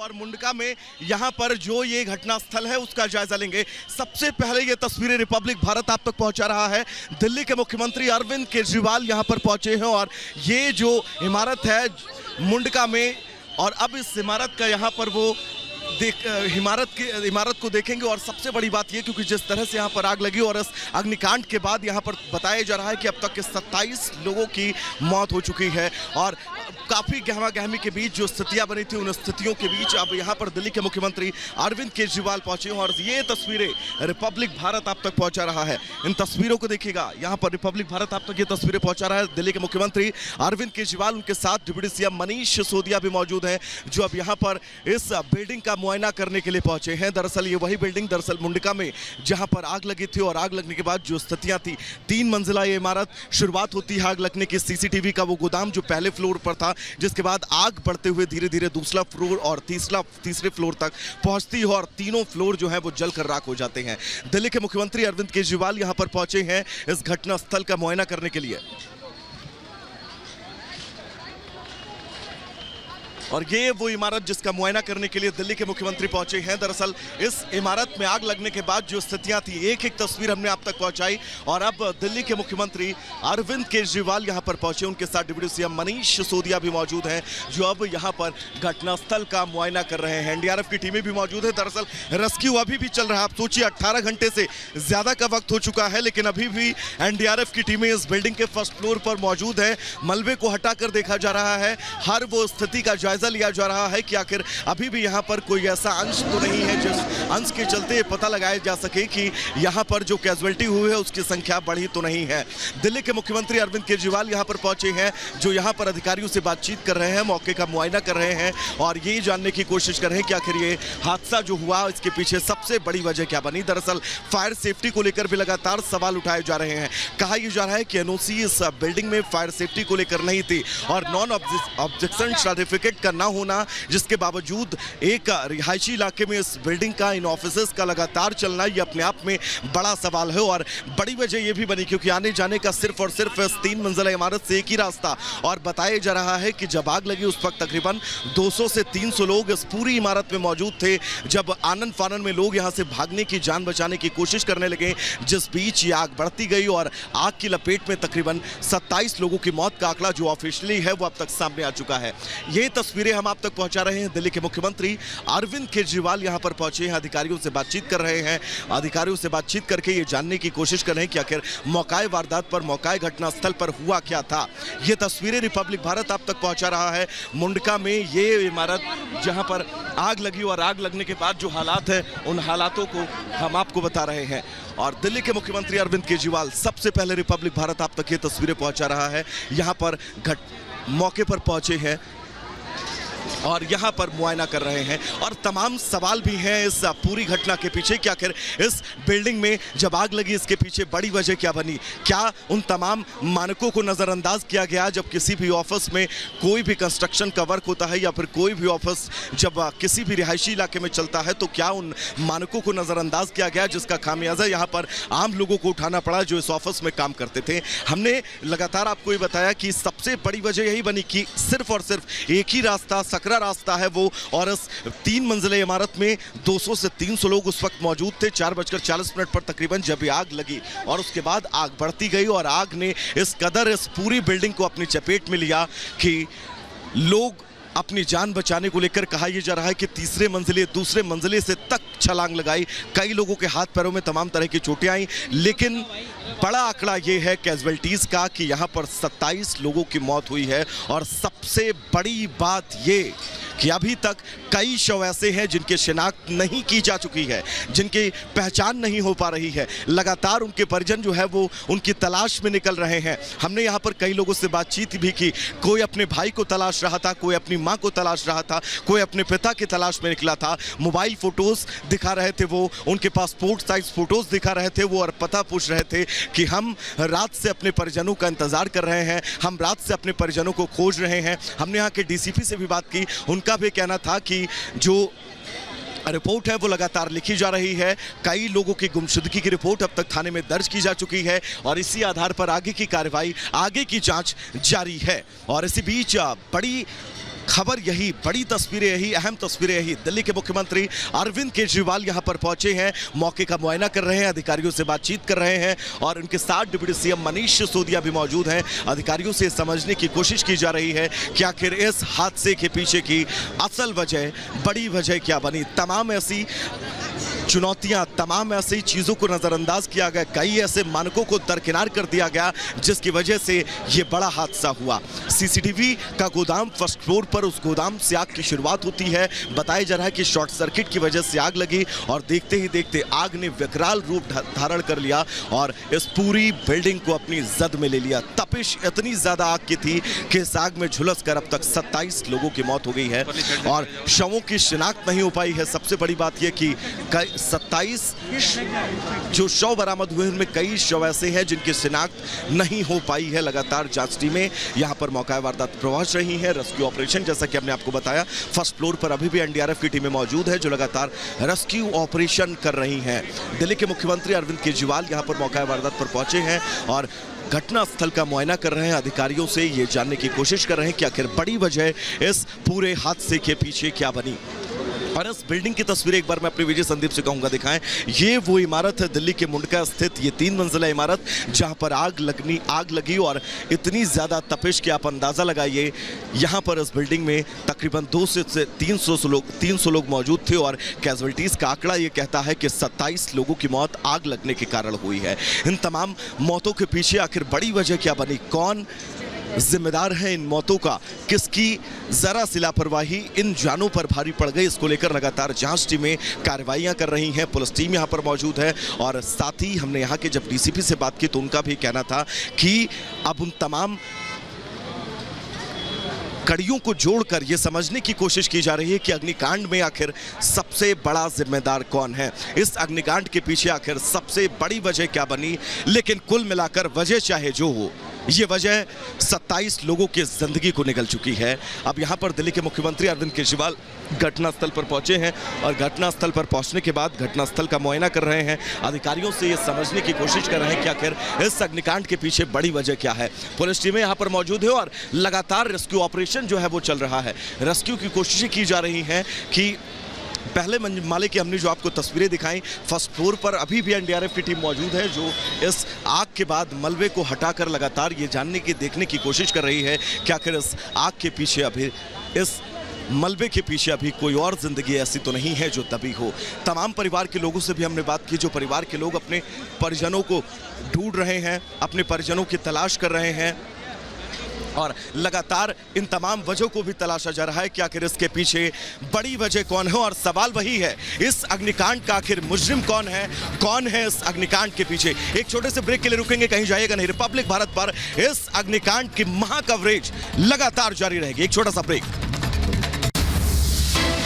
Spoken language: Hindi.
और मुंडका में यहाँ पर जो ये घटना स्थल है उसका जायजा लेंगे। सबसे पहले ये तस्वीरें रिपब्लिक भारत आप तक पहुंचा रहा है। दिल्ली के मुख्यमंत्री अरविंद केजरीवाल यहाँ पर पहुंचे हैं और ये जो इमारत है मुंडका में, और अब इस इमारत का यहाँ पर वो इमारत को देखेंगे। और सबसे बड़ी बात ये, क्योंकि जिस तरह से यहाँ पर आग लगी और इस अग्निकांड के बाद यहाँ पर बताया जा रहा है कि अब तक के 27 लोगों की मौत हो चुकी है और काफ़ी गहमा गहमी के बीच जो स्थितियां बनी थी, उन स्थितियों के बीच अब यहाँ पर दिल्ली के मुख्यमंत्री अरविंद केजरीवाल पहुंचे हैं और ये तस्वीरें रिपब्लिक भारत आप तक पहुंचा रहा है। इन तस्वीरों को देखिएगा, यहाँ पर रिपब्लिक भारत आप तक ये तस्वीरें पहुंचा रहा है। दिल्ली के मुख्यमंत्री अरविंद केजरीवाल, उनके साथ डिप्टी सीएम मनीष सिसोदिया भी मौजूद हैं, जो अब यहाँ पर इस बिल्डिंग का मुआयना करने के लिए पहुंचे हैं। दरअसल ये वही बिल्डिंग दरअसल मुंडका में जहां पर आग लगी थी और आग लगने के बाद जो स्थितियां थी, 3 मंजिला ये इमारत, शुरुआत होती है आग लगने की सीसीटीवी का वो गोदाम जो पहले फ्लोर पर था, जिसके बाद आग बढ़ते हुए धीरे धीरे दूसरा फ्लोर और तीसरे फ्लोर तक पहुंचती है और तीनों फ्लोर जो है वो जलकर राख हो जाते हैं। दिल्ली के मुख्यमंत्री अरविंद केजरीवाल यहां पर पहुंचे हैं इस घटना स्थल का मुआयना करने के लिए। और ये वो इमारत जिसका मुआयना करने के लिए दिल्ली के मुख्यमंत्री पहुंचे हैं। दरअसल इस इमारत में आग लगने के बाद जो स्थितियां थी, एक एक तस्वीर हमने आप तक पहुंचाई और अब दिल्ली के मुख्यमंत्री अरविंद केजरीवाल यहां पर पहुंचे। उनके साथ डिप्टी सीएम मनीष सिसोदिया भी मौजूद हैं, जो अब यहां पर घटनास्थल का मुआयना कर रहे हैं। एनडीआरएफ की टीमें भी मौजूद है। दरअसल रेस्क्यू अभी भी चल रहा है। आप सोचिए 18 घंटे से ज्यादा का वक्त हो चुका है, लेकिन अभी भी एनडीआरएफ की टीमें इस बिल्डिंग के फर्स्ट फ्लोर पर मौजूद है। मलबे को हटाकर देखा जा रहा है, हर वो स्थिति का जायजा लिया जा रहा है कि आखिर अभी भी यहां पर कोई ऐसा अंश तो नहीं है जिस अंश के चलते पता लगाया जा सके कि यहां पर जो कैजुअल्टी हुई है उसकी संख्या बढ़ी तो नहीं है। दिल्ली के मुख्यमंत्री अरविंद केजरीवाल यहां पर पहुंचे हैं, जो यहां पर अधिकारियों से बातचीत कर रहे हैं, मौके का मुआयना कर रहे हैं और ये जानने की कोशिश कर रहे हैं कि आखिर ये हादसा जो हुआ इसके पीछे सबसे बड़ी वजह क्या बनी। दरअसल फायर सेफ्टी को लेकर भी लगातार सवाल उठाए जा रहे हैं। कहा यह जा रहा है कि एनओसी इस बिल्डिंग में फायर सेफ्टी को लेकर नहीं थी और नॉन ऑब्जेक्शन सर्टिफिकेट का ना होना, जिसके बावजूद एक रिहायशी इलाके में इस बिल्डिंग का, इन ऑफिसेस का लगातार चलना ये अपने आप में बड़ा सवाल है। और बड़ी वजह यह भी बनी क्योंकि आने जाने का सिर्फ और सिर्फ इस 3 मंजिला इमारत से एक ही रास्ता, और बताया जा रहा है कि जब आग लगी उस वक्त तकरीबन 200 से 300 लोग इस पूरी इमारत में मौजूद थे। जब आनन फानन में लोग यहां से भागने की, जान बचाने की कोशिश करने लगे, जिस बीच ये आग बढ़ती गई और आग की लपेट में तकरीबन 27 लोगों की मौत का आंकड़ा जो ऑफिशियली है वो अब तक सामने आ चुका है। ये तस्वीरें हम आप तक पहुंचा रहे हैं। दिल्ली के मुख्यमंत्री अरविंद केजरीवाल यहां पर पहुंचे हैं, अधिकारियों से बातचीत कर रहे हैं। अधिकारियों से बातचीत करके ये जानने की कोशिश कर रहे हैं कि आखिर मौकाए वारदात पर, मौकाए घटनास्थल पर हुआ क्या था। ये तस्वीरें रिपब्लिक भारत आप तक पहुंचा रहा है। मुंडका में ये इमारत जहां पर आग लगी और आग लगने के बाद जो हालात है, उन हालातों को हम आपको बता रहे हैं। और दिल्ली के मुख्यमंत्री अरविंद केजरीवाल सबसे पहले रिपब्लिक भारत आप तक ये तस्वीरें पहुंचा रहा है। यहां पर मौके पर पहुंचे हैं और यहां पर मुआयना कर रहे हैं और तमाम सवाल भी हैं इस पूरी घटना के पीछे कि आखिर इस बिल्डिंग में जब आग लगी इसके पीछे बड़ी वजह क्या बनी। क्या उन तमाम मानकों को नज़रअंदाज किया गया जब किसी भी ऑफिस में कोई भी कंस्ट्रक्शन का वर्क होता है या फिर कोई भी ऑफिस जब किसी भी रिहायशी इलाके में चलता है, तो क्या उन मानकों को नज़रअंदाज किया गया जिसका खामियाजा यहाँ पर आम लोगों को उठाना पड़ा जो इस ऑफिस में काम करते थे। हमने लगातार आपको ये बताया कि सबसे बड़ी वजह यही बनी कि सिर्फ और सिर्फ एक ही रास्ता, सकरा रास्ता है वो, और इस 3 मंजिले इमारत में 200 से 300 लोग उस वक्त मौजूद थे। 4:40 पर तकरीबन जब ये आग लगी और उसके बाद आग बढ़ती गई और आग ने इस कदर इस पूरी बिल्डिंग को अपनी चपेट में लिया कि लोग अपनी जान बचाने को लेकर, कहा यह जा रहा है कि तीसरे मंजिले, दूसरे मंजिले से तक छलांग लगाई। कई लोगों के हाथ पैरों में तमाम तरह की चोटें आई, लेकिन बड़ा आंकड़ा ये है कैजुअल्टीज का कि यहाँ पर 27 लोगों की मौत हुई है। और सबसे बड़ी बात ये कि अभी तक कई शव ऐसे हैं जिनकी शिनाख्त नहीं की जा चुकी है, जिनकी पहचान नहीं हो पा रही है। लगातार उनके परिजन जो है वो उनकी तलाश में निकल रहे हैं। हमने यहाँ पर कई लोगों से बातचीत भी की, कोई अपने भाई को तलाश रहा था, कोई अपनी माँ को तलाश रहा था, कोई अपने पिता की तलाश में निकला था। मोबाइल फोटोज दिखा रहे थे वो, उनके पासपोर्ट साइज फोटोज दिखा रहे थे वो, और पता पूछ रहे थे कि हम रात से अपने परिजनों का इंतजार कर रहे हैं, हम रात से अपने परिजनों को खोज रहे हैं। हमने यहाँ के डीसीपी से भी बात की, उनका भी कहना था कि जो रिपोर्ट है वो लगातार लिखी जा रही है। कई लोगों की गुमशुदगी की रिपोर्ट अब तक थाने में दर्ज की जा चुकी है और इसी आधार पर आगे की कार्रवाई, आगे की जांच जारी है। और इसी बीच बड़ी खबर यही, बड़ी तस्वीरें यही, अहम तस्वीरें यही। दिल्ली के मुख्यमंत्री अरविंद केजरीवाल यहां पर पहुंचे हैं, मौके का मुआयना कर रहे हैं, अधिकारियों से बातचीत कर रहे हैं और उनके साथ डिप्टी सीएम मनीष सिसोदिया भी मौजूद हैं। अधिकारियों से समझने की कोशिश की जा रही है कि आखिर इस हादसे के पीछे की असल वजह, बड़ी वजह क्या बनी। तमाम ऐसी चुनौतियां, तमाम ऐसी चीजों को नजरअंदाज किया गया, कई ऐसे मानकों को दरकिनार कर दिया गया जिसकी वजह से यह बड़ा हादसा हुआ। सीसीटीवी का गोदाम, फर्स्ट फ्लोर पर उस गोदाम से आग की शुरुआत होती है। बताया जा रहा है कि शॉर्ट सर्किट की वजह से आग लगी और देखते ही देखते आग ने विकराल रूप धारण कर लिया और इस पूरी बिल्डिंग को अपनी जद में ले लिया। तपिश इतनी ज्यादा आग की थी कि इस आग में झुलस कर अब तक 27 लोगों की मौत हो गई है और शवों की शिनाख्त नहीं हो पाई है। सबसे बड़ी बात यह कि 27 जो शव बरामद हुए उनमें कई शव ऐसे हैं जिनकी शिनाख्त नहीं हो पाई है। लगातार जांच टीमें यहां पर मौका वारदात पहुंच रही हैं। रेस्क्यू ऑपरेशन, जैसा कि हमने आपको बताया, फर्स्ट फ्लोर पर अभी भी एनडीआरएफ की टीमें मौजूद है जो लगातार रेस्क्यू ऑपरेशन कर रही हैं। दिल्ली के मुख्यमंत्री अरविंद केजरीवाल यहां पर मौका वारदात पर पहुंचे हैं और घटना स्थल का मुआयना कर रहे हैं। अधिकारियों से ये जानने की कोशिश कर रहे हैं कि आखिर बड़ी वजह इस पूरे हादसे के पीछे क्या बनी। और इस बिल्डिंग की तस्वीरें एक बार मैं अपने विजय संदीप से कहूंगा दिखाएं। ये वो इमारत है दिल्ली के मुंडका स्थित, ये 3 मंजिला इमारत जहां पर आग लगी और इतनी ज्यादा तपिश कि आप अंदाजा लगाइए। यहां पर इस बिल्डिंग में तकरीबन 200 से 300 लोग मौजूद थे और कैजुअल्टीज का आंकड़ा ये कहता है कि 27 लोगों की मौत आग लगने के कारण हुई है। इन तमाम मौतों के पीछे आखिर बड़ी वजह क्या बनी, कौन जिम्मेदार है इन मौतों का, किसकी जरा सी लापरवाही इन जानों पर भारी पड़ गई, इसको लेकर लगातार जांच टीमें कार्रवाइयां कर रही हैं। पुलिस टीम यहां पर मौजूद है और साथ ही हमने यहां के जब डीसीपी से बात की तो उनका भी कहना था कि अब उन तमाम कड़ियों को जोड़कर यह समझने की कोशिश की जा रही है कि अग्निकांड में आखिर सबसे बड़ा जिम्मेदार कौन है, इस अग्निकांड के पीछे आखिर सबसे बड़ी वजह क्या बनी। लेकिन कुल मिलाकर वजह चाहे जो हो, ये वजह 27 लोगों की जिंदगी को निगल चुकी है। अब यहाँ पर दिल्ली के मुख्यमंत्री अरविंद केजरीवाल घटनास्थल पर पहुंचे हैं और घटनास्थल पर पहुंचने के बाद घटनास्थल का मुआयना कर रहे हैं। अधिकारियों से ये समझने की कोशिश कर रहे हैं कि आखिर इस अग्निकांड के पीछे बड़ी वजह क्या है। पुलिस टीमें यहाँ पर मौजूद है और लगातार रेस्क्यू ऑपरेशन जो है वो चल रहा है। रेस्क्यू की कोशिशें की जा रही हैं कि पहले माले की हमने जो आपको तस्वीरें दिखाई, फर्स्ट फ्लोर पर अभी भी एनडीआरएफ की टीम मौजूद है जो इस आग के बाद मलबे को हटाकर लगातार ये जानने की, देखने की कोशिश कर रही है कि आखिर इस आग के पीछे, अभी इस मलबे के पीछे अभी कोई और जिंदगी ऐसी तो नहीं है जो दबी हो। तमाम परिवार के लोगों से भी हमने बात की, जो परिवार के लोग अपने परिजनों को ढूंढ रहे हैं, अपने परिजनों की तलाश कर रहे हैं और लगातार इन तमाम वजहों को भी तलाशा जा रहा है कि आखिर इसके पीछे बड़ी वजह कौन है। और सवाल वही है, इस अग्निकांड का आखिर मुजरिम कौन है इस अग्निकांड के पीछे। एक छोटे से ब्रेक के लिए रुकेंगे, कहीं जाइएगा नहीं। रिपब्लिक भारत पर इस अग्निकांड की महा कवरेज लगातार जारी रहेगी। एक छोटा सा ब्रेक।